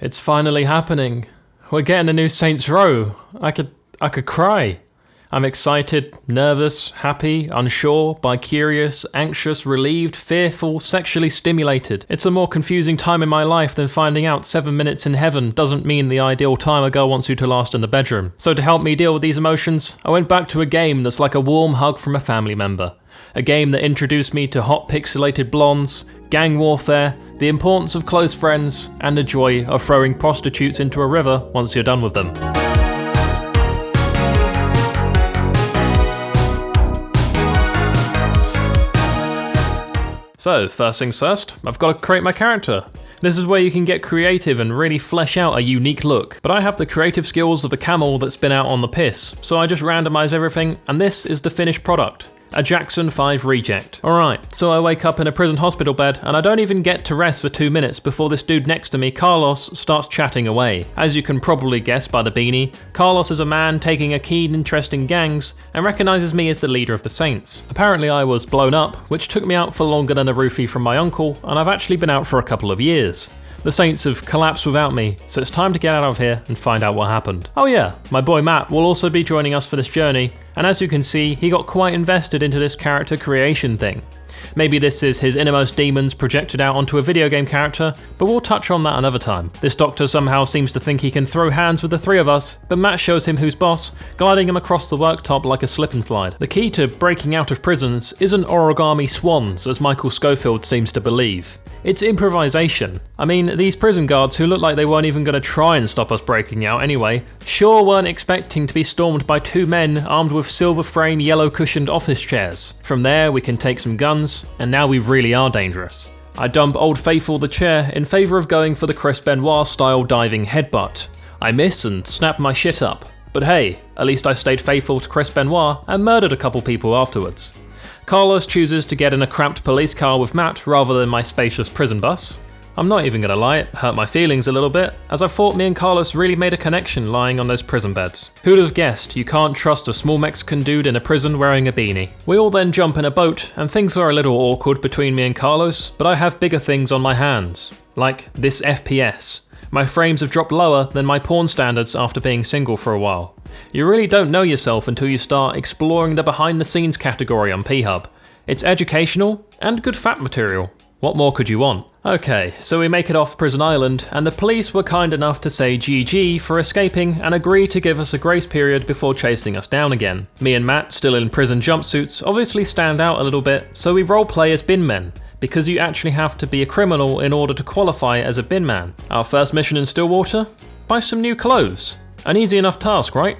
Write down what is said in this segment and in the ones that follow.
It's finally happening. We're getting a new Saints Row. I could cry. I'm excited, nervous, happy, unsure, bi-curious, anxious, relieved, fearful, sexually stimulated. It's a more confusing time in my life than finding out 7 minutes in heaven doesn't mean the ideal time a girl wants you to last in the bedroom. So to help me deal with these emotions, I went back to a game that's like a warm hug from a family member. A game that introduced me to hot pixelated blondes, gang warfare, the importance of close friends, and the joy of throwing prostitutes into a river once you're done with them. So, first things first, I've got to create my character. This is where you can get creative and really flesh out a unique look. But I have the creative skills of a camel that's been out on the piss, so I just randomise everything, and this is the finished product. A Jackson 5 reject. Alright, so I wake up in a prison hospital bed and I don't even get to rest for 2 minutes before this dude next to me, Carlos, starts chatting away. As you can probably guess by the beanie, Carlos is a man taking a keen interest in gangs and recognises me as the leader of the Saints. Apparently I was blown up, which took me out for longer than a roofie from my uncle, and I've actually been out for a couple of years. The Saints have collapsed without me, so it's time to get out of here and find out what happened. Oh yeah, my boy Matt will also be joining us for this journey, and as you can see, he got quite invested into this character creation thing. Maybe this is his innermost demons projected out onto a video game character, but we'll touch on that another time. This doctor somehow seems to think he can throw hands with the three of us, but Matt shows him who's boss, gliding him across the worktop like a slip and slide. The key to breaking out of prisons isn't origami swans, as Michael Schofield seems to believe. It's improvisation. I mean, these prison guards who look like they weren't even going to try and stop us breaking out anyway, sure weren't expecting to be stormed by two men armed with silver frame, yellow cushioned office chairs. From there we can take some guns, and now we really are dangerous. I dump Old Faithful the chair in favour of going for the Chris Benoit style diving headbutt. I miss and snap my shit up, but hey, at least I stayed faithful to Chris Benoit and murdered a couple people afterwards. Carlos chooses to get in a cramped police car with Matt rather than my spacious prison bus. I'm not even gonna lie, it hurt my feelings a little bit, as I thought me and Carlos really made a connection lying on those prison beds. Who'd have guessed you can't trust a small Mexican dude in a prison wearing a beanie? We all then jump in a boat, and things are a little awkward between me and Carlos, but I have bigger things on my hands. Like this FPS. My frames have dropped lower than my porn standards after being single for a while. You really don't know yourself until you start exploring the behind the scenes category on P-Hub. It's educational and good fat material. What more could you want? Okay, so we make it off Prison Island, and the police were kind enough to say GG for escaping and agree to give us a grace period before chasing us down again. Me and Matt, still in prison jumpsuits, obviously stand out a little bit, so we roleplay as bin men, because you actually have to be a criminal in order to qualify as a bin man. Our first mission in Stillwater? Buy some new clothes. An easy enough task, right?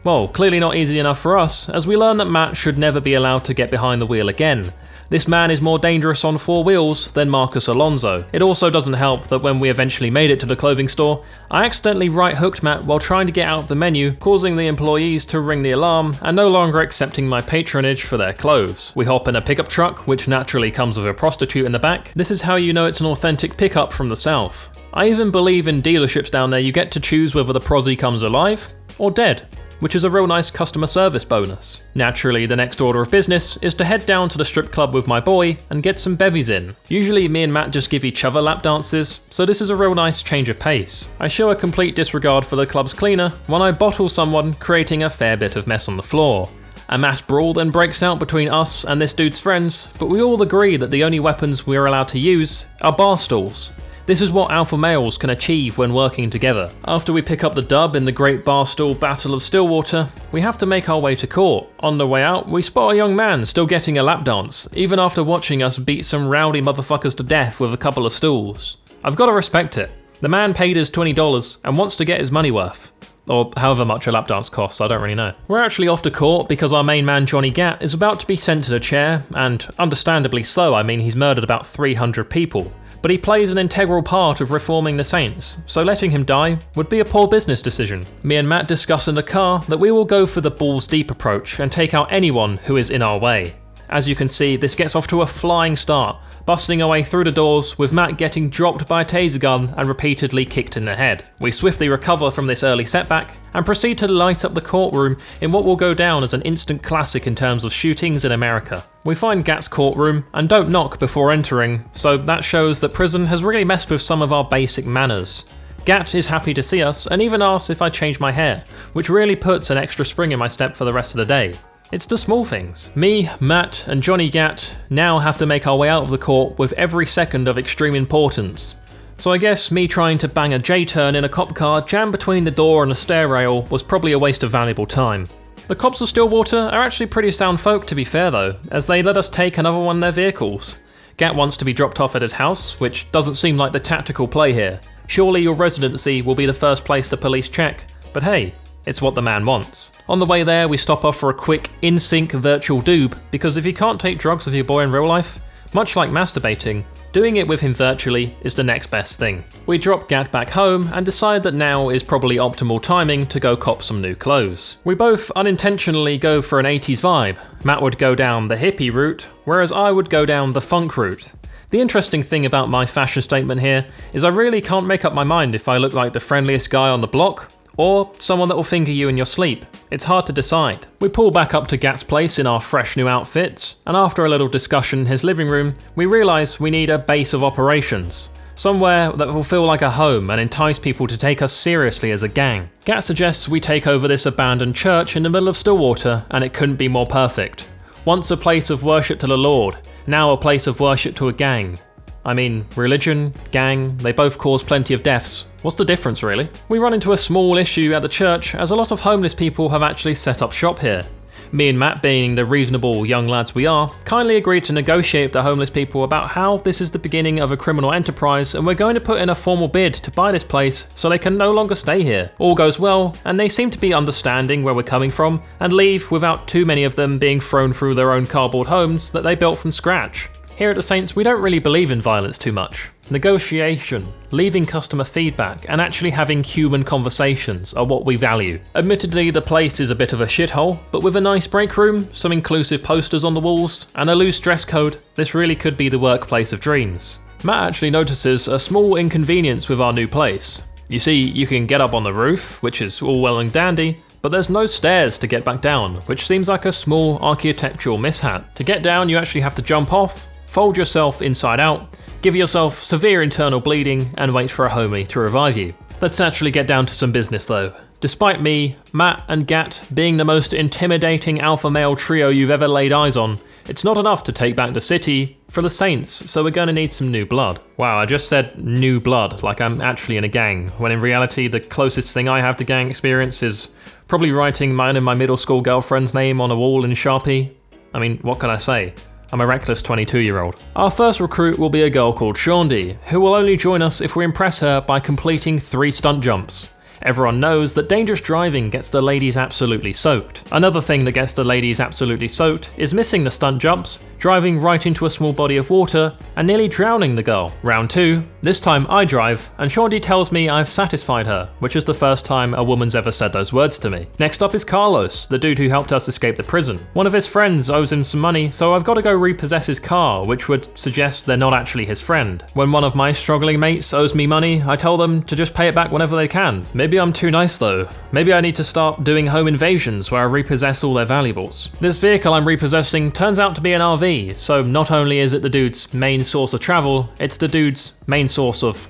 Well, clearly not easy enough for us, as we learn that Matt should never be allowed to get behind the wheel again. This man is more dangerous on four wheels than Marcus Alonso. It also doesn't help that when we eventually made it to the clothing store, I accidentally right-hooked Matt while trying to get out of the menu, causing the employees to ring the alarm and no longer accepting my patronage for their clothes. We hop in a pickup truck, which naturally comes with a prostitute in the back. This is how you know it's an authentic pickup from the south. I even believe in dealerships down there you get to choose whether the prosy comes alive or dead, which is a real nice customer service bonus. Naturally, the next order of business is to head down to the strip club with my boy and get some bevies in. Usually me and Matt just give each other lap dances, so this is a real nice change of pace. I show a complete disregard for the club's cleaner when I bottle someone, creating a fair bit of mess on the floor. A mass brawl then breaks out between us and this dude's friends, but we all agree that the only weapons we're allowed to use are bar stools. This is what alpha males can achieve when working together. After we pick up the dub in the Great Barstool Battle of Stillwater, we have to make our way to court. On the way out, we spot a young man still getting a lap dance, even after watching us beat some rowdy motherfuckers to death with a couple of stools. I've got to respect it. The man paid us $20 and wants to get his money worth. Or however much a lap dance costs, I don't really know. We're actually off to court because our main man Johnny Gat is about to be sent to the chair, and understandably so. I mean, he's murdered about 300 people. But he plays an integral part of reforming the Saints, so letting him die would be a poor business decision. Me and Matt discuss in the car that we will go for the balls deep approach and take out anyone who is in our way. As you can see, this gets off to a flying start, busting our way through the doors with Matt getting dropped by a taser gun and repeatedly kicked in the head. We swiftly recover from this early setback and proceed to light up the courtroom in what will go down as an instant classic in terms of shootings in America. We find Gat's courtroom and don't knock before entering, so that shows that prison has really messed with some of our basic manners. Gat is happy to see us and even asks if I change my hair, which really puts an extra spring in my step for the rest of the day. It's the small things. Me, Matt, and Johnny Gat now have to make our way out of the court with every second of extreme importance. So I guess me trying to bang a J-turn in a cop car jammed between the door and a stair rail was probably a waste of valuable time. The cops of Stillwater are actually pretty sound folk, to be fair though, as they let us take another one of their vehicles. Gat wants to be dropped off at his house, which doesn't seem like the tactical play here. Surely your residency will be the first place the police check, but hey, it's what the man wants. On the way there, we stop off for a quick in-sync virtual doob, because if you can't take drugs with your boy in real life, much like masturbating, doing it with him virtually is the next best thing. We drop Gat back home and decide that now is probably optimal timing to go cop some new clothes. We both unintentionally go for an 80s vibe. Matt would go down the hippie route, whereas I would go down the funk route. The interesting thing about my fashion statement here is I really can't make up my mind if I look like the friendliest guy on the block, or someone that will finger you in your sleep. It's hard to decide. We pull back up to Gat's place in our fresh new outfits, and after a little discussion in his living room, we realise we need a base of operations. Somewhere that will feel like a home and entice people to take us seriously as a gang. Gat suggests we take over this abandoned church in the middle of Stillwater, and it couldn't be more perfect. Once a place of worship to the Lord, now a place of worship to a gang. I mean, religion, gang, they both cause plenty of deaths. What's the difference really? We run into a small issue at the church as a lot of homeless people have actually set up shop here. Me and Matt, being the reasonable young lads we are, kindly agreed to negotiate with the homeless people about how this is the beginning of a criminal enterprise and we're going to put in a formal bid to buy this place so they can no longer stay here. All goes well and they seem to be understanding where we're coming from and leave without too many of them being thrown through their own cardboard homes that they built from scratch. Here at the Saints, we don't really believe in violence too much. Negotiation, leaving customer feedback, and actually having human conversations are what we value. Admittedly, the place is a bit of a shithole, but with a nice break room, some inclusive posters on the walls, and a loose dress code, this really could be the workplace of dreams. Matt actually notices a small inconvenience with our new place. You see, you can get up on the roof, which is all well and dandy, but there's no stairs to get back down, which seems like a small architectural mishap. To get down, you actually have to jump off, fold yourself inside out, give yourself severe internal bleeding, and wait for a homie to revive you. Let's actually get down to some business though. Despite me, Matt and Gat being the most intimidating alpha male trio you've ever laid eyes on, it's not enough to take back the city for the Saints, so we're going to need some new blood. Wow, I just said new blood, like I'm actually in a gang, when in reality the closest thing I have to gang experience is probably writing mine and my middle school girlfriend's name on a wall in Sharpie. I mean, what can I say? I'm a reckless 22-year-old. Our first recruit will be a girl called Shaundi, who will only join us if we impress her by completing 3 stunt jumps. Everyone knows that dangerous driving gets the ladies absolutely soaked. Another thing that gets the ladies absolutely soaked is missing the stunt jumps, driving right into a small body of water, and nearly drowning the girl. Round 2, this time I drive, and Shaundi tells me I've satisfied her, which is the first time a woman's ever said those words to me. Next up is Carlos, the dude who helped us escape the prison. One of his friends owes him some money, so I've got to go repossess his car, which would suggest they're not actually his friend. When one of my struggling mates owes me money, I tell them to just pay it back whenever they can. Maybe I'm too nice though. Maybe I need to start doing home invasions where I repossess all their valuables. This vehicle I'm repossessing turns out to be an RV, so not only is it the dude's main source of travel, it's the dude's main source of,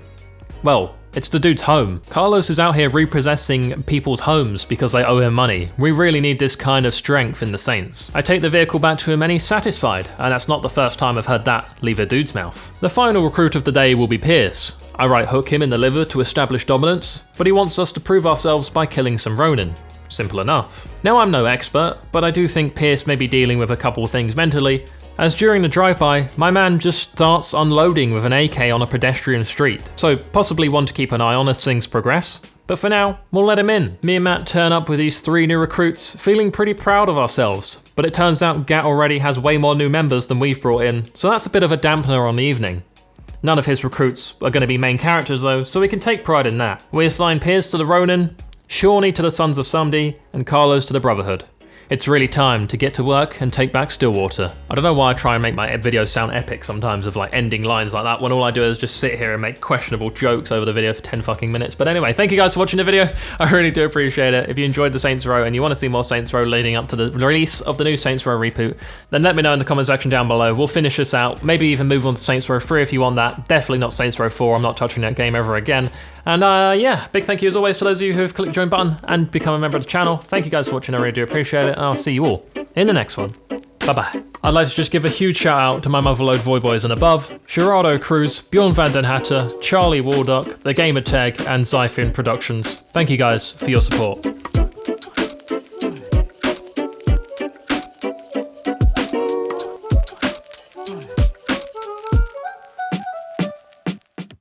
well, it's the dude's home. Carlos is out here repossessing people's homes because they owe him money. We really need this kind of strength in the Saints. I take the vehicle back to him and he's satisfied, and that's not the first time I've heard that leave a dude's mouth. The final recruit of the day will be Pierce. I right hook him in the liver to establish dominance, but he wants us to prove ourselves by killing some Ronin. Simple enough. Now I'm no expert, but I do think Pierce may be dealing with a couple things mentally, as during the drive-by, my man just starts unloading with an AK on a pedestrian street, so possibly one to keep an eye on as things progress. But for now, we'll let him in. Me and Matt turn up with these 3 new recruits, feeling pretty proud of ourselves, but it turns out Gat already has way more new members than we've brought in, so that's a bit of a dampener on the evening. None of his recruits are going to be main characters though, so we can take pride in that. We assign Piers to the Ronin, Shawnee to the Sons of Sunday, and Carlos to the Brotherhood. It's really time to get to work and take back Stillwater. I don't know why I try and make my videos sound epic sometimes of like ending lines like that when all I do is just sit here and make questionable jokes over the video for 10 fucking minutes. But anyway, thank you guys for watching the video. I really do appreciate it. If you enjoyed the Saints Row and you want to see more Saints Row leading up to the release of the new Saints Row reboot, then let me know in the comment section down below. We'll finish this out, maybe even move on to Saints Row 3 if you want that. Definitely not Saints Row 4, I'm not touching that game ever again. And yeah, big thank you as always to those of you who have clicked the join button and become a member of the channel. Thank you guys for watching, I really do appreciate it, and I'll see you all in the next one. Bye-bye. I'd like to just give a huge shout out to my motherload Voiy Bois and above, Gerardo Cruz, Björn van den Hatter, Charlie Waldock, TheGamerTeg, and Zyfin Productions. Thank you guys for your support.